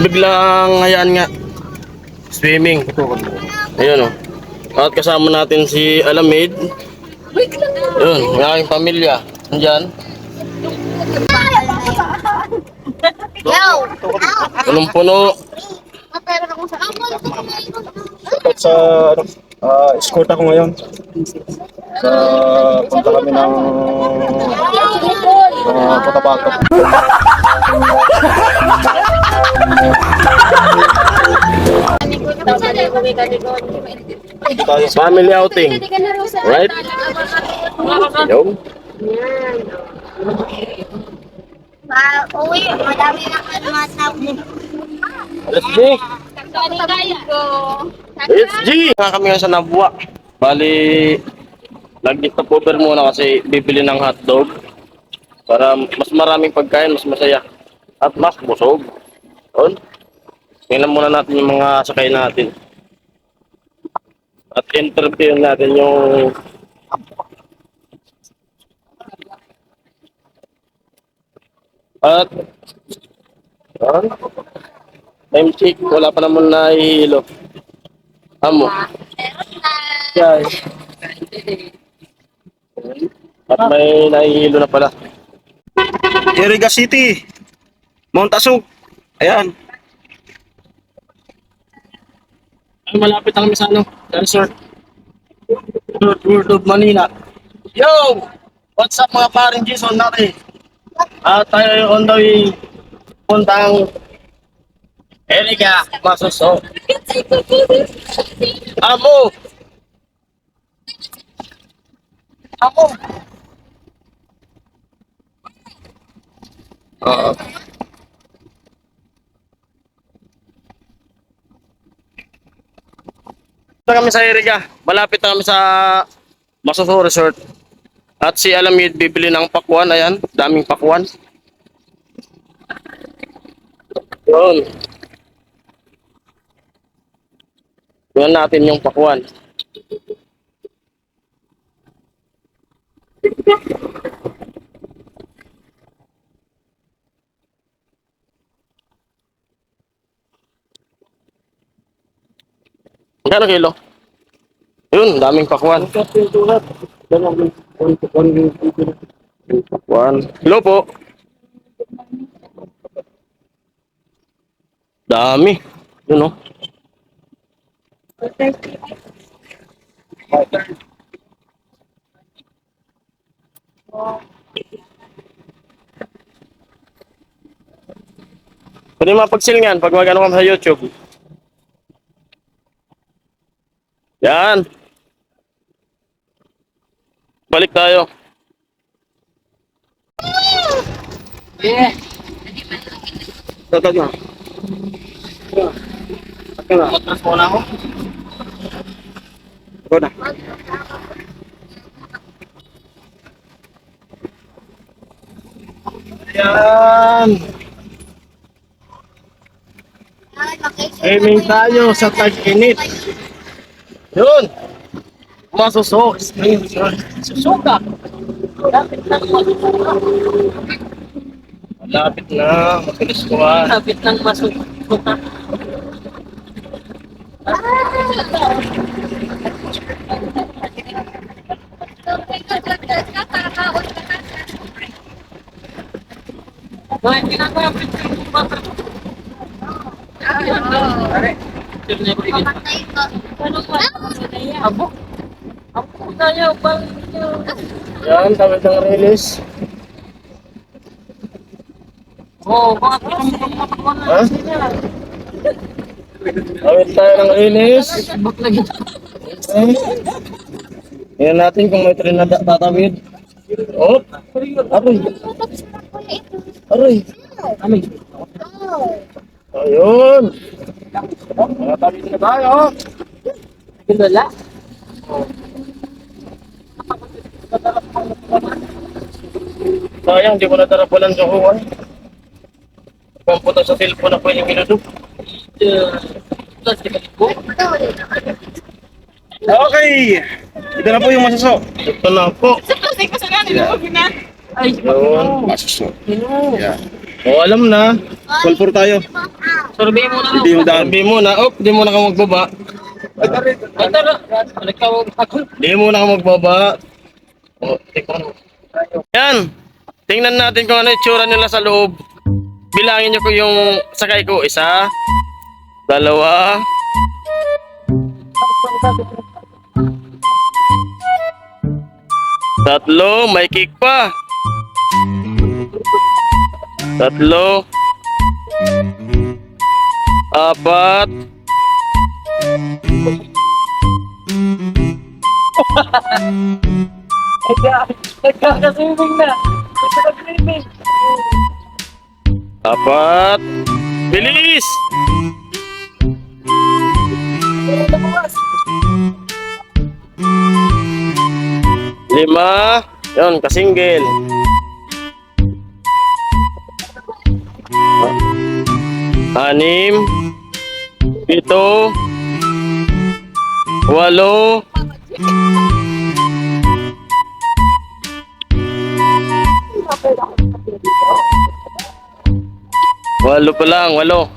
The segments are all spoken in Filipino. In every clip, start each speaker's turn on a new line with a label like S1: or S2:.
S1: biglang hayaan nga swimming. Ayun, oh. At kasama natin si Alamid. Yun, yung aking pamilya. Andyan. Punong-puno.
S2: Sa escort ako ngayon. Sa punta kami ng Cotabato.
S1: Family outing. Right? Yun.
S3: Uwi, madami na kayo mga tao.
S1: Let's G. Let's G. Nga kami nga sa Nabua. Bali, nag-stopover muna kasi bibili ng hotdog. Para mas maraming pagkain, mas masaya. At mas busog. Yun. Tingnan muna natin yung mga sakay natin. At interview natin yung at yun. Time check, wala pa naman nahihilo. Amo. Yan. At may nahihilo na pala.
S2: Iriga City. Mount Asug. Ayan.
S1: Ay, malapit na kami sa ano, resort. Resort of Manila. Yo! What's up mga paring Jason natin? At tayo on the way puntang Erika Masuso. Amo! Amo! Oo. Kami sa Erika. Malapit na kami sa Masuso Resort. At si Alamid bibili ng pakwan. Ayan, daming pakwan. Yun. Tingnan natin yung pakwan. Magkano kilo? Yun, daming pakwan. Pakwan. Kilo po. Dami. Yun, oh. Pwede mapagsilingan pag magano ka sa YouTube. Yan. Balik tayo.
S3: Yeah.
S1: Tatag na. Tatag na. Matras mo na ako. Ako na. Yan. Aiming tayo sa tag-init. Yun. Masuso. Susuka. Lapit na. Lapit na. Mabilis ko ah.
S3: Lapit ng masusuka. Ay, ginagawa ko yung bata. Abo. Abo tayo bang.
S1: Yan, tawid ng release.
S3: Oh, bakit ang
S1: Ha? Tawid tayo ng release.
S3: baklag ito?
S1: Okay. Tingnan natin kung may train na tatawid. Oh, aray. Aray.
S3: Amin.
S1: Ayun. Nakatawid na tayo.
S3: Gulala?
S1: Sayang, di ko natarapulan sa huwan. Pamputo sa cellphone ako yung minudok.
S2: Okay. Ito na po yung masuso.
S1: Ito na po.
S3: Ay,
S1: Yun, masuso. Yeah. O, alam na.
S2: Pulpur tayo.
S1: Survey mo na.
S2: Hindi yung daan.
S1: Survey mo na. Oh, di mo na ka magbaba. Di mo na ka magbaba. O, yan. Tingnan natin kung ano yung tsura nila sa loob. Bilangin niyo ko yung sakay ko. Isa, dalawa, tatlo, may kick pa. Tatlo, apat,
S4: Nagkakaswimming na. Nagkakaswimming.
S1: apat, bilis! Lima, yun, kasinggel. Anim, pito, walo, walo pa lang, walo.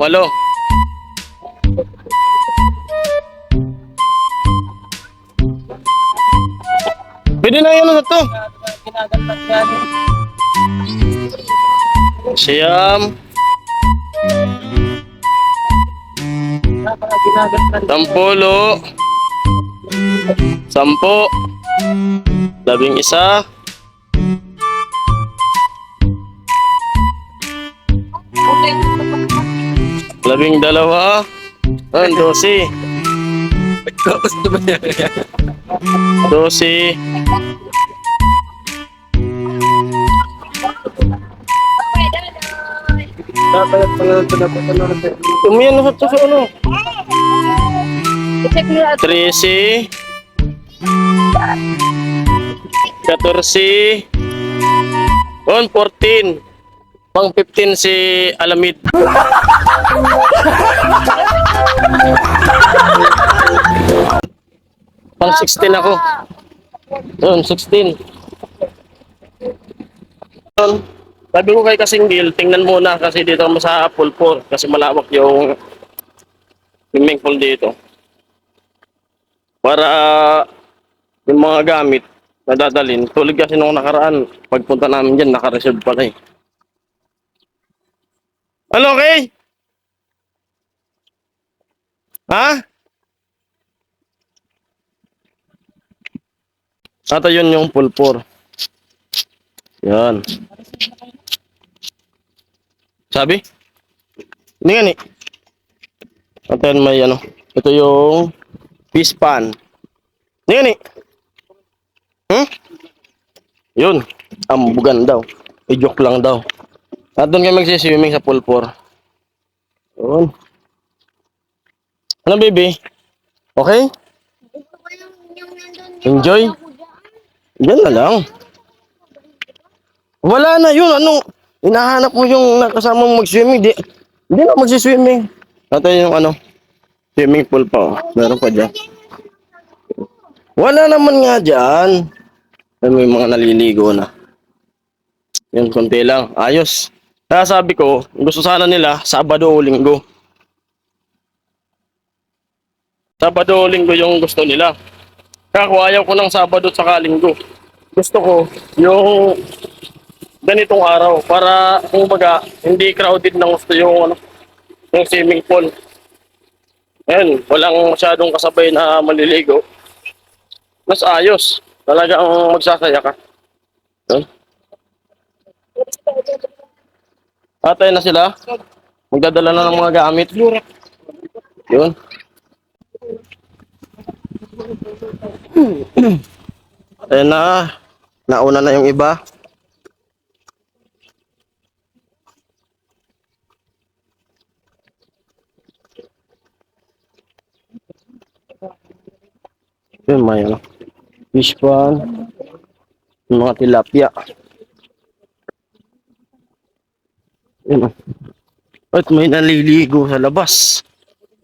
S1: Pwede na yun na to.
S4: Ginagantat yan.
S1: Siyam,
S4: Ginagantat.
S1: sampulo, sampo, labing isa, labing dalawa, dosi. Dosi. Umiyan na sa ano?
S3: I-check mo lang.
S1: 13, 14, 14. Pang 15 si Alamid. Pang 16 ako. Yun, 16. Yun. Sabi ko kay Kasinggil, tingnan muna kasi dito mo sa Apple 4 kasi malawak yung swimming pool dito. Para yung mga gamit na dadalhin, tulad kasi nung nakaraan, pagpunta namin dyan, naka-reserve pala eh. Ano, okay? Ha? Ata yun yung pulpor. Yan. Sabi? Hindi nga ni. At yan may ano. Ito yung fish pan. Hindi nga ni. Yun. Ambugan daw. I-joke lang daw. At doon kami magsiswimming sa pulpor. Yun. Ano, baby? Okay?
S3: Gusto ko yung nandun.
S1: Enjoy? Yan na lang. Wala na yun. Ano? Hinahanap mo yung nakasama mong mag-swimming. Hindi na magsiswimming. Ito yung ano, swimming pool pa. Oh. Meron pa dyan. Wala naman nga dyan. Ay, may mga naliligo na. Yan, konti lang. Ayos. Kaya sabi ko, gusto sana nila Sabado o Linggo. Sabado o Linggo yung gusto nila. Kaya kung ayaw ko ng Sabado at Linggo. Gusto ko yung ganitong araw para kumbaga hindi crowded ng gusto yung ano, yung swimming pool. Ayun, walang masyadong kasabay na maliligo. Mas ayos. Talagang magsasaya ka. Ayun. Atay na sila. Magdadala na ng mga gamit. Yun. Ayun na. Nauna na yung iba. Yun, may ano. Fish pan. Yung mga tilapia. Yun. At may naliligo sa labas.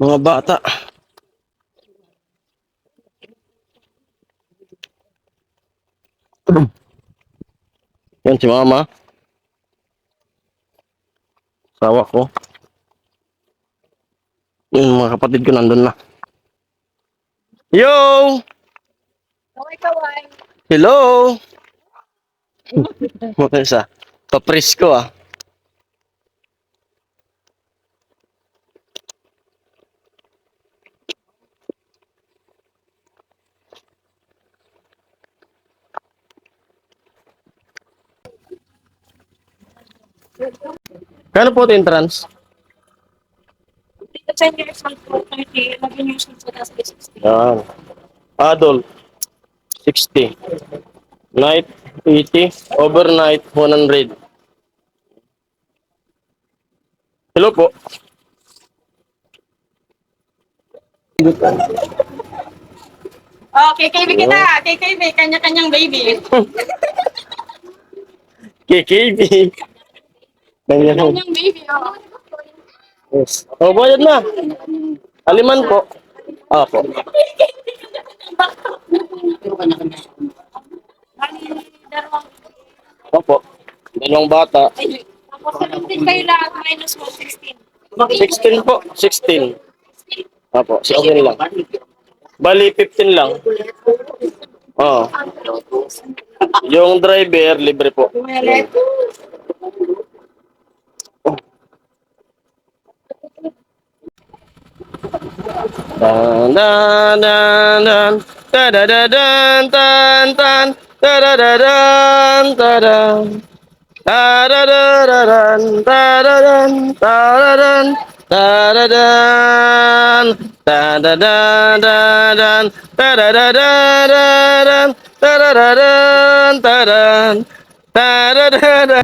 S1: Mga bata. Yan si mama. Tawa ko. Yung mga kapatid ko nandun na. Yo!
S3: Kaway-kaway.
S1: Hello! Mukha isa. Papresko ah. Kano po ito entrance?
S3: Dito 10 years old po, 30, 11 years old po, tapos 60.
S1: Yan. Adult, 60. Night, 80. Overnight, 100. Hello po.
S3: Oh, KKB kita. KKB, kanya-kanyang baby.
S1: KKB. Ganyan po.
S3: Kanyang baby, oh.
S1: Yes. O, bayad na. Aliman po. Opo. Opo. Dalawang bata.
S3: Tapos 17 kayo lahat, minus 116.
S1: 16 po. 16. Opo. 16 lang. Bali, 15 lang. Oo. Yung driver, libre po. Dan dan dan dan da da da dan dan dan da da da dan da dan da da da da dan da da dan da da dan da da dan da da da da dan da da da da da dan da da da dan da dan da da da da.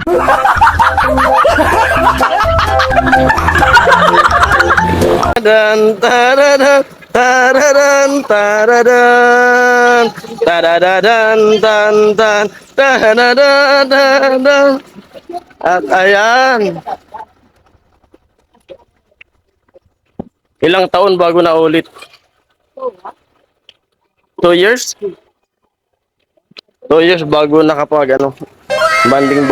S1: Dan taradan taradan taradan taradan dan dan taradan. At ayan, ilang taon bago na ulit? 2 years? 2 years bago nakapag ano, banding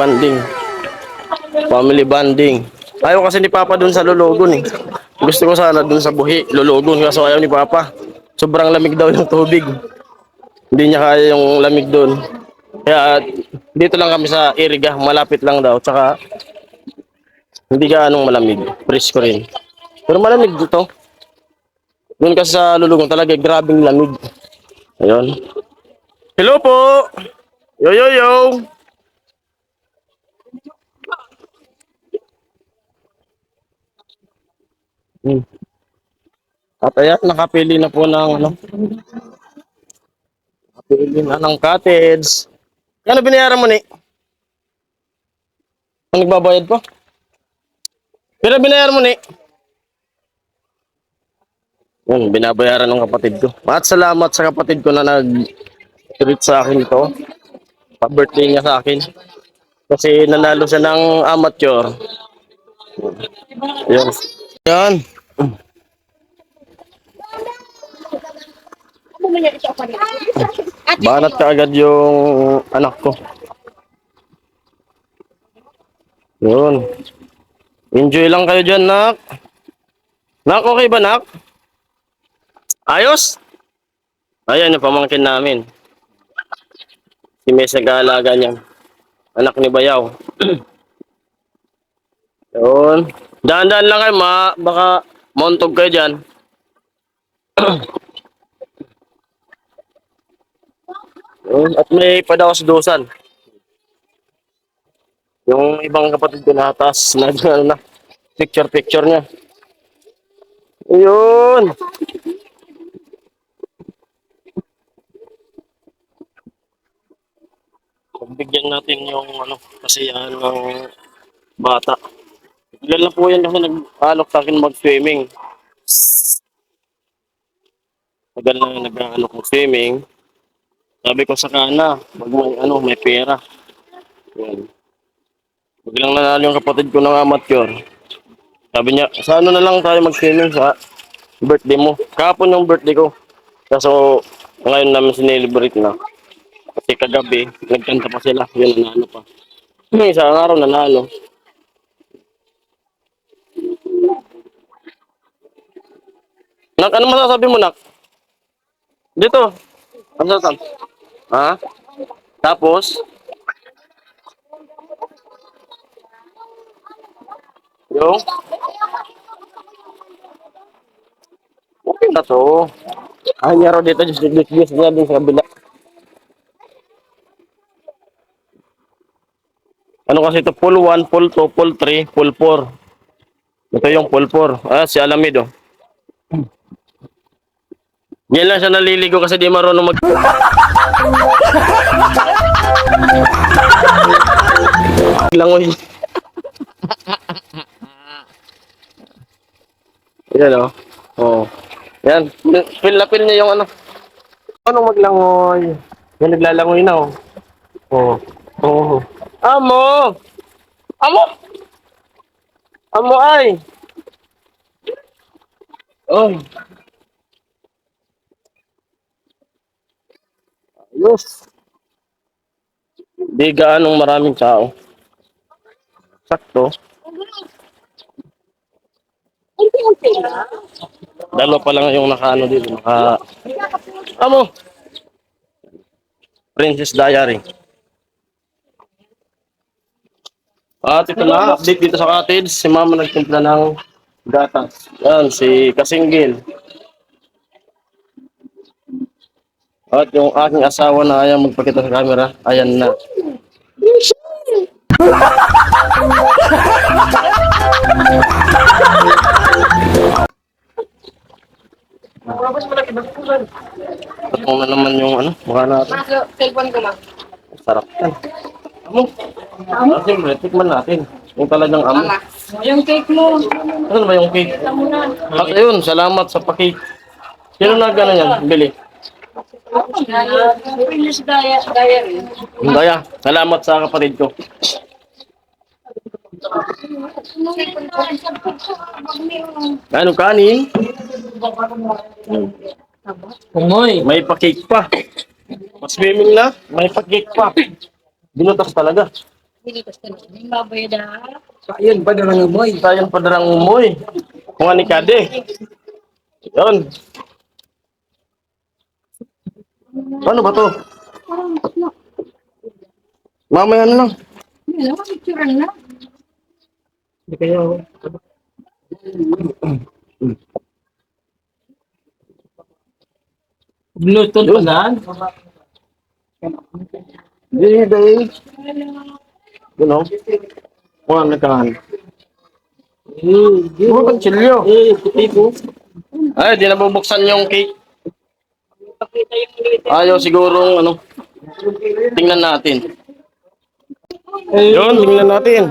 S1: family banding. Ayaw kasi ni Papa dun sa Lulugon eh. Gusto ko sana dun sa Buhi, Lulugon, kaso ayaw ni Papa. Sobrang lamig daw yung tubig. Hindi niya kaya yung lamig dun. Kaya dito lang kami sa Iriga, malapit lang daw. Tsaka hindi ka anong malamig, presko rin. Pero malamig dito. Dun kasi sa Lulugon talaga, grabing lamig. Ayun. Hello po! Yo yo yo! At ayan, nakapili na po ng ano. Nakapili na ng cottage. Ano binayaran mo ni? Ang nagbabayad po? Pero binayaran mo ni? Yun, binabayaran ng kapatid ko. At salamat sa kapatid ko na nag-treat sa akin ito. Pa-birthday niya sa akin. Kasi nanalo siya ng amateur. Yun. Yan. Banat ka agad yung anak ko. Yun. Enjoy lang kayo dyan, nak. Nak, okay ba, nak? Ayos? Ayan yung pamangkin namin. Si Mes nag-aalaga niyan. Anak ni Bayaw. Yun. Daan-daan lang kayo, baka mauntog kayo dyan. Yun. At may padawas-dusan. Yung ibang kapatid ko na taas na, ano na picture niya. Ayun. Pagbigyan natin yung ano, kasiyahan ng bata. Ilan lang po yan kasi nag-alok sa akin mag-swimming. Tagal na nag-alok mag-swimming. Sabi ko sa kana, pag may, ano, may pera. Yan. Biglang nanalo yung kapatid ko ng amateur. Sabi niya, sa ano na lang tayo mag-swimming sa birthday mo. Kahapon yung birthday ko. Kaso ngayon namin sinelebrate na. Kasi kagabi, nagkanta pa sila. Yun, nanalo pa. Isang araw nanalo. Nak, ano masasabi mo, Nak? Dito. Ano masasabi? Ha? Tapos? Yung? Okay na to. Ay, nyaro dito. Just niya din sa kabila. Ano kasi ito? Pool 1, pool 2, pool 3, pool 4. Ito yung pool 4. Ah, si Alamid, oh. Yan lang siya naliligo kasi di marunong mag... Langoy. Yan, oh. Oh. Yan. Feel na feel niya yung ano. Anong maglangoy? Yan, naglalangoy na, oh. Oh. Oh. Amo! Amo! Amo ay! Oh. Ayos. Di gaanong maraming tao. Sakto. Dalawa pa lang yung nakaano dito. Amo! Princess Diary. At ito na, update dito sa cottage. Si Mama nagtimpla ng gatas. Yan, si Kasinggil. At yung aking asawa na ayaw magpakita sa camera, ayan na. At kung na naman yung ano, mukha natin.
S3: Cellphone ko, ma.
S1: Sarap yan. Amo. Siyempre, tikman natin. Yung talagang amo.
S3: Mama. Yung cake mo.
S1: Ano ba yung cake?
S3: Ito muna.
S1: At ayun, salamat sa pakik. Sino na gano'n yan? Bili.
S3: Princess Diary.
S1: Daya, salamat sa kapatid ko. Ano kanin?
S4: Umoy.
S1: May pa-cake pa. Swimming na, may pa-cake pa. Binutas talaga.
S3: Dilitas ka na. Yung baboy na.
S4: Ayun, pa darang umoy.
S1: Tayo padarang umoy. Kung ni Kade. Yun. Ano ba to? Mamaya na lang.
S3: Ano, picture na.
S4: Hindi kayo. Bluetooth pa na?
S1: Hindi, dahil. You know? Kung ano nagkahan. Mga kutsilyo.
S4: Puti po.
S1: Ay, di na bubuksan yung cake.
S3: Pakita yung ulit.
S1: Ayaw sigurong ano. Tingnan natin. Yun, tingnan natin.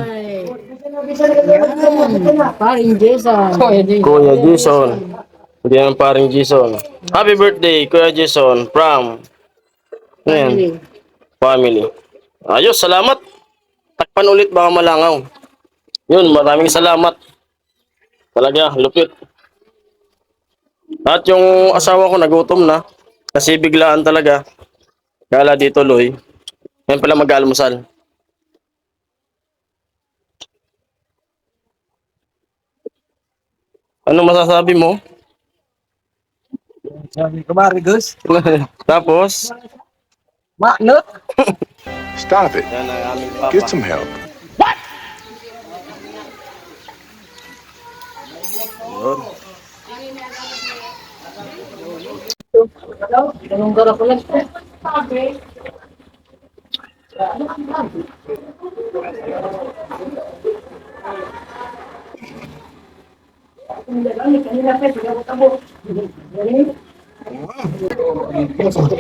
S3: Paring Jason.
S1: Kuya Jason. Hindi naman paring Jason. Happy birthday, Kuya Jason. From ayan, family. Ayos, salamat. Takpan ulit baka malangaw. Yun, maraming salamat. Talaga, lupit. At yung asawa ko nagutom na. Kasi biglaan talaga. Kala di tuloy. Yan pala mag-almusal. Ano masasabi mo?
S4: Sabi ko, Marigus.
S1: Tapos,
S4: Maknot.
S5: Stop it.
S1: yan ang aming papa.
S5: Get some help.
S1: Yun.
S3: Ganun gara ko lang.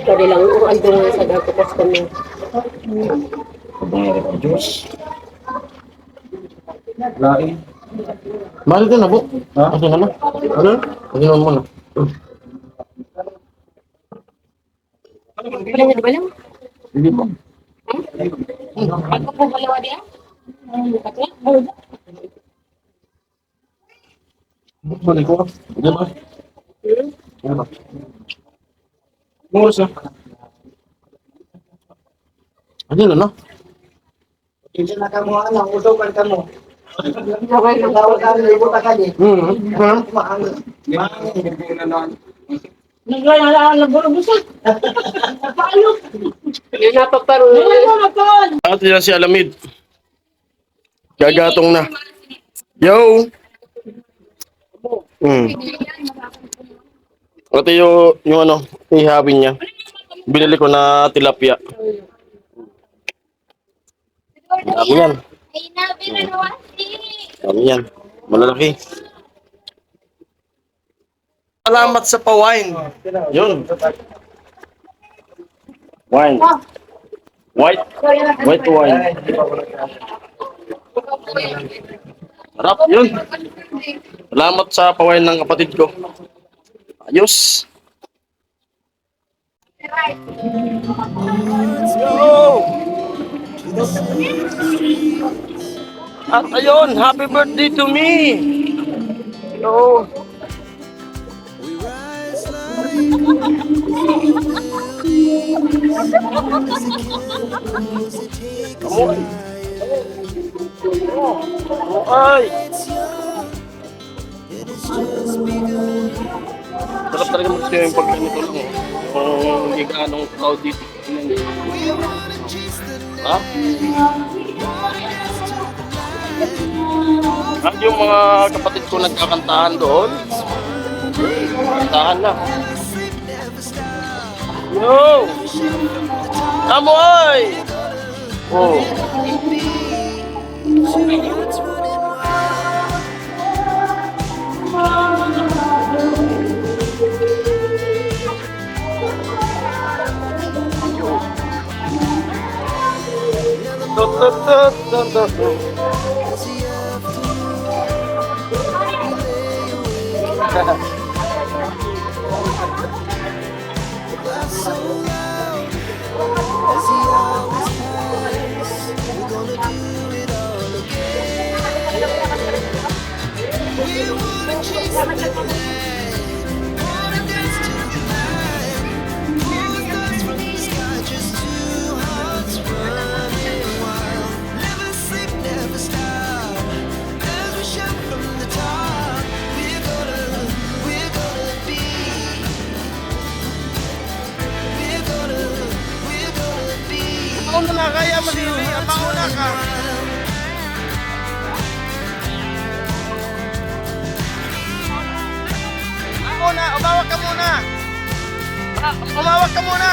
S3: Kaya lang uruan ko nga sa dapat kami.
S1: Mahal ka na po. Ha? Kasi naman. Ano? Kasi naman mo na.
S3: Wala niya ba lang?
S1: Hindi po.
S3: Ako po balawa diya? Katya?
S1: Balik ko. Diyan ba? Ano ba? Mura siya. Ano na, no?
S4: Hindi na ka mo, ano, usukan ka mo.
S3: Naglalala na bulo-buso. Paano? Hindi napaparo.
S1: At yan si Alamid. Gagatong na. Yo! Ito yung ano, ihawin niya. Binili ko na tilapia. Dami yan. Dami yan. Malalaki. Salamat sa pa-wine. Yun. Wine. White wine. Sarap yun. Salamat sa pa-wine ng kapatid ko. Ayos. Yo! At ayun, happy birthday to me! Yo! Amoy! Ay! Sarap talaga mag-swimming pag ganito lang. Kung hindi ka anong crowd dito. Ha? At yung mga kapatid ko nagkakantahan doon. Kantahan lang. Yo! Amoy! Oh. Ako na kaya madili, mauna ka. Una, umawak ka muna. Umawak ka muna.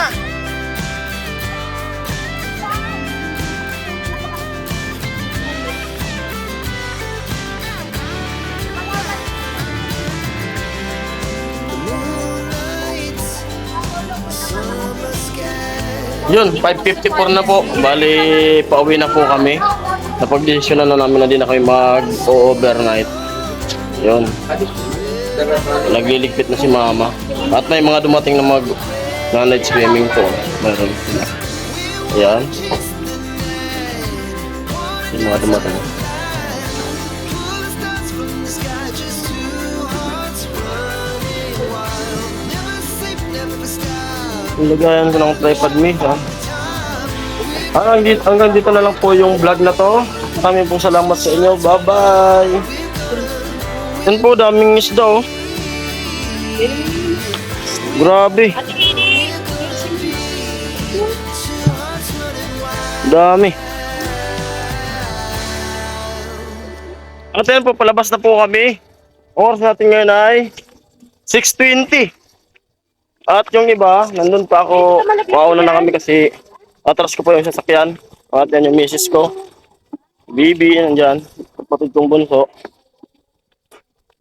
S1: Yun, 5:54 na po. Bali, pauwi na po kami. Napag-desisyonan na namin na din na kami mag-overnight. Yun. Nagliligpit na si mama. At may mga dumating na night swimming po. Meron. Ayan. Yung mga dumating. Ilagayan ko ng tripod me, ha? Hanggang dito na lang po yung vlog na to. Maraming pong salamat sa inyo. Bye-bye! Yan po, daming isda, oh. Grabe. Dami. At yan po, palabas na po kami. Oras natin ngayon ay 6:20. At yung iba, nandun pa ako. Pauna na kami kasi atras ko pa yung sasakyan. At yan yung misis ko. Bibi, nandyan. Kapatid kong bunso.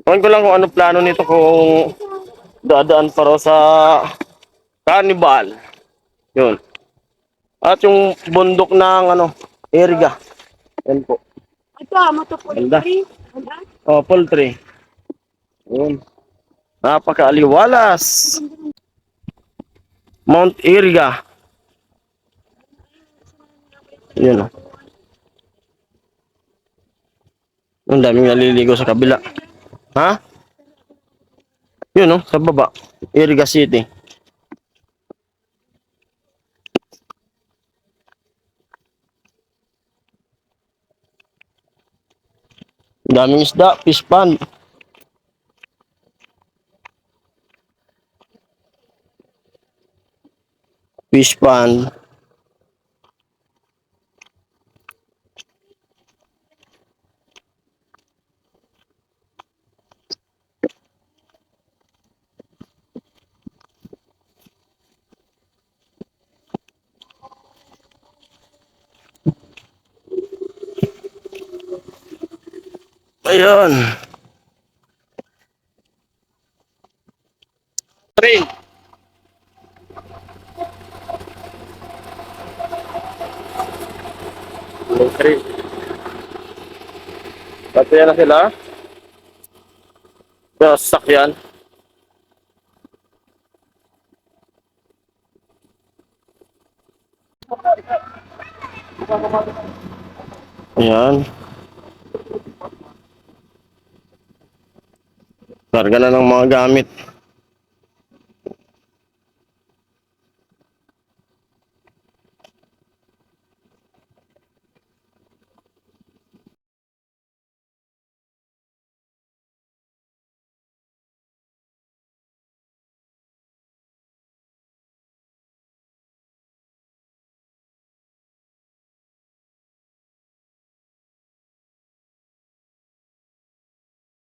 S1: Ewan ko lang kung ano plano nito kung dadaan para sa carnival. Yun. At yung bundok ng Iriga. Yan po.
S3: Ito, matupulin.
S1: Ganda. Oh, poultry. Yun. Napakaaliwalas. Mount Iriga. Yun, oh. Ang daming naliligo sa kabila. Ha? Yun, oh, sa baba. Iriga City. Daming isda, fish pan. Fish pan. Ayun. Train. Train. Patuya na sila. Sa sasakyan. Ayan. Karga na ng mga gamit.